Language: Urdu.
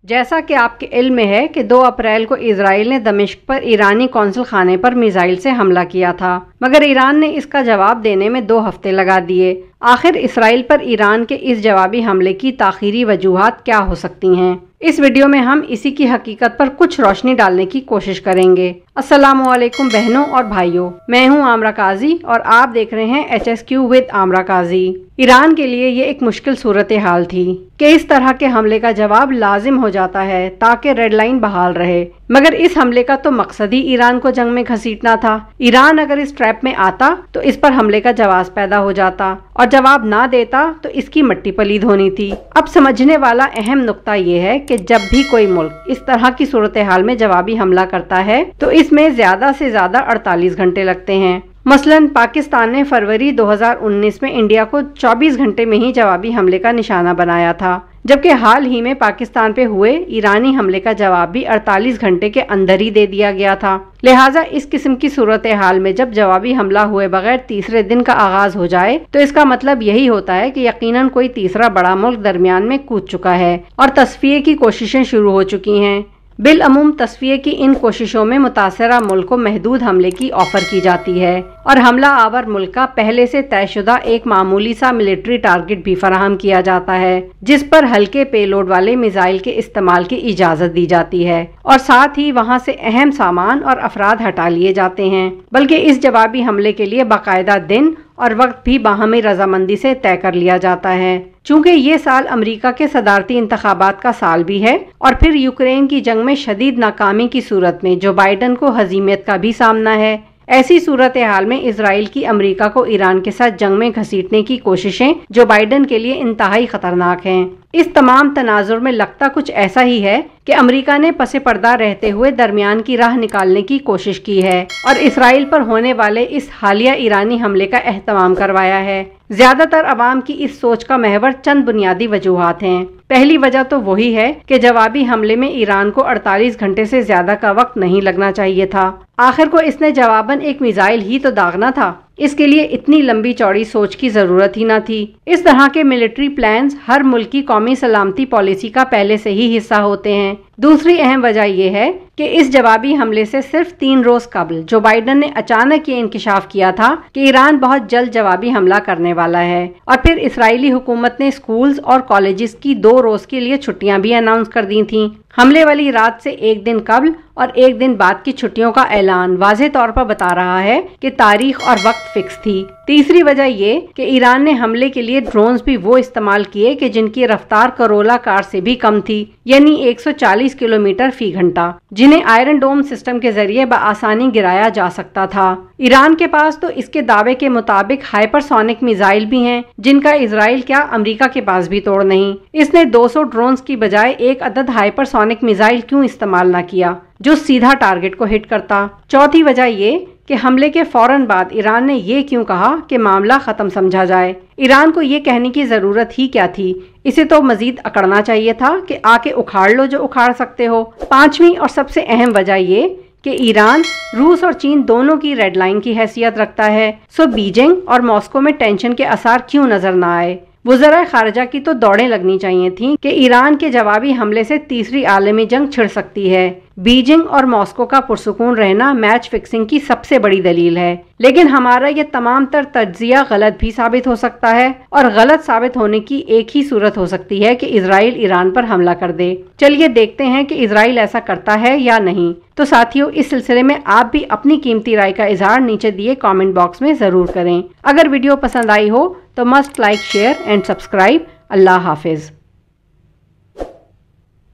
جیسا کہ آپ کے علم میں ہے کہ 2 اپریل کو اسرائیل نے دمشق پر ایرانی قونصل خانے پر میزائل سے حملہ کیا تھا، مگر ایران نے اس کا جواب دینے میں 2 ہفتے لگا دیے۔ آخر اسرائیل پر ایران کے اس جوابی حملے کی تاخیری وجوہات کیا ہو سکتی ہیں؟ اس ویڈیو میں ہم اسی کی حقیقت پر کچھ روشنی ڈالنے کی کوشش کریں گے۔ السلام علیکم بہنوں اور بھائیوں، میں ہوں عامرہ قاضی اور آپ دیکھ رہے ہیں HSQ with عامرہ قاضی۔ ایران کے لیے یہ ایک مشکل صورتحال تھی کہ اس طرح کے حملے کا جواب لازم ہو جاتا ہے تاکہ ریڈ لائن بحال رہے، مگر اس حملے کا تو مقصد ہی ایران کو جنگ میں گھسیٹنا تھا۔ ایران اگر اس ٹریپ میں آتا تو اس پر حملے کا جواز پیدا ہو جاتا، اور جواب نہ دیتا تو اس کی مٹی پلید ہونی تھی۔ اب سمجھنے والا اہم نقطہ یہ ہے کہ جب بھی کوئی ملک اس طرح کی صورتحال میں جوابی حملہ کرتا ہے تو اس میں زیادہ سے زیادہ 48 گھنٹے لگتے ہیں۔ مثلاً پاکستان نے فروری 2019 میں انڈیا کو 24 گھنٹے میں ہی جوابی حملے کا نشانہ بنایا تھا، جبکہ حال ہی میں پاکستان پہ ہوئے ایرانی حملے کا جواب بھی 48 گھنٹے کے اندر ہی دے دیا گیا تھا۔ لہٰذا اس قسم کی صورتحال میں جب جوابی حملہ ہوئے بغیر تیسرے دن کا آغاز ہو جائے تو اس کا مطلب یہی ہوتا ہے کہ یقیناً کوئی تیسرا بڑا ملک درمیان میں کود چکا ہے اور تصفیے کی کوششیں شروع ہو چکی ہیں۔ بالعموم تصفیے کی ان کوششوں میں متاثرہ ملک کو محدود حملے کی آفر کی جاتی ہے اور حملہ آور ملک کا پہلے سے طے شدہ ایک معمولی سا ملٹری ٹارگٹ بھی فراہم کیا جاتا ہے جس پر ہلکے پے لوڈ والے میزائل کے استعمال کی اجازت دی جاتی ہے، اور ساتھ ہی وہاں سے اہم سامان اور افراد ہٹا لیے جاتے ہیں، بلکہ اس جوابی حملے کے لیے باقاعدہ دن اور وقت بھی باہمی رضامندی سے طے کر لیا جاتا ہے۔ چونکہ یہ سال امریکہ کے صدارتی انتخابات کا سال بھی ہے اور پھر یوکرین کی جنگ میں شدید ناکامی کی صورت میں جو بائیڈن کو ہزیمت کا بھی سامنا ہے، ایسی صورتحال میں اسرائیل کی امریکہ کو ایران کے ساتھ جنگ میں گھسیٹنے کی کوششیں جو بائیڈن کے لیے انتہائی خطرناک ہیں۔ اس تمام تناظر میں لگتا کچھ ایسا ہی ہے کہ امریکہ نے پس پردہ رہتے ہوئے درمیان کی راہ نکالنے کی کوشش کی ہے اور اسرائیل پر ہونے والے اس حالیہ ایرانی حملے کا اہتمام کروایا ہے۔ زیادہ تر عوام کی اس سوچ کا محور چند بنیادی وجوہات ہیں۔ پہلی وجہ تو وہی ہے کہ جوابی حملے میں ایران کو 48 گھنٹے سے زیادہ کا وقت نہیں لگنا چاہیے تھا۔ آخر کو اس نے جواباً ایک میزائل ہی تو داغنا تھا، اس کے لیے اتنی لمبی چوڑی سوچ کی ضرورت ہی نہ تھی۔ اس طرح کے ملٹری پلانز ہر ملک کی قومی سلامتی پالیسی کا پہلے سے ہی حصہ ہوتے ہیں۔ دوسری اہم وجہ یہ ہے کہ اس جوابی حملے سے صرف 3 روز قبل جو بائیڈن نے اچانک یہ انکشاف کیا تھا کہ ایران بہت جلد جوابی حملہ کرنے والا ہے، اور پھر اسرائیلی حکومت نے اسکولز اور کالجز کی 2 روز کے لیے چھٹیاں بھی اناؤنس کر دی تھیں۔ حملے والی رات سے 1 دن قبل اور 1 دن بعد کی چھٹیوں کا اعلان واضح طور پر بتا رہا ہے کہ تاریخ اور وقت فکس تھی۔ تیسری وجہ یہ کہ ایران نے حملے کے لیے ڈرونز بھی وہ استعمال کیے کہ جن کی رفتار کرولا کار سے بھی کم تھی، یعنی 140 کلومیٹر فی گھنٹہ، جنہیں آئرن ڈوم سسٹم کے ذریعے بآسانی گرایا جا سکتا تھا۔ ایران کے پاس تو اس کے دعوے کے مطابق ہائپر سونک میزائل بھی ہیں جن کا اسرائیل کیا امریکہ کے پاس بھی توڑ نہیں۔ اس نے 200 ڈرونز کی بجائے 1 عدد ہائپر سونک میزائل کیوں استعمال نہ کیا جو سیدھا ٹارگٹ کو ہٹ کرتا؟ چوتھی وجہ یہ کہ حملے کے فوراً بعد ایران نے یہ کیوں کہا کہ معاملہ ختم سمجھا جائے؟ ایران کو یہ کہنے کی ضرورت ہی کیا تھی؟ اسے تو مزید اکڑنا چاہیے تھا کہ آ کے اکھاڑ لو جو اکھاڑ سکتے ہو۔ پانچویں اور سب سے اہم وجہ یہ کہ ایران روس اور چین دونوں کی ریڈ لائن کی حیثیت رکھتا ہے، سو بیجنگ اور ماسکو میں ٹینشن کے آثار کیوں نظر نہ آئے؟ وزرائے خارجہ کی تو دوڑیں لگنی چاہیے تھیں کہ ایران کے جوابی حملے سے تیسری عالمی جنگ چھڑ سکتی ہے۔ بیجنگ اور ماسکو کا پرسکون رہنا میچ فکسنگ کی سب سے بڑی دلیل ہے، لیکن ہمارا یہ تمام تر تجزیہ غلط بھی ثابت ہو سکتا ہے، اور غلط ثابت ہونے کی ایک ہی صورت ہو سکتی ہے کہ اسرائیل ایران پر حملہ کر دے۔ چلیے دیکھتے ہیں کہ اسرائیل ایسا کرتا ہے یا نہیں۔ تو ساتھیوں، اس سلسلے میں آپ بھی اپنی قیمتی رائے کا اظہار نیچے دیے کامنٹ باکس میں ضرور کریں۔ اگر ویڈیو پسند آئی ہو تو must like, share and subscribe. اللہ حافظ۔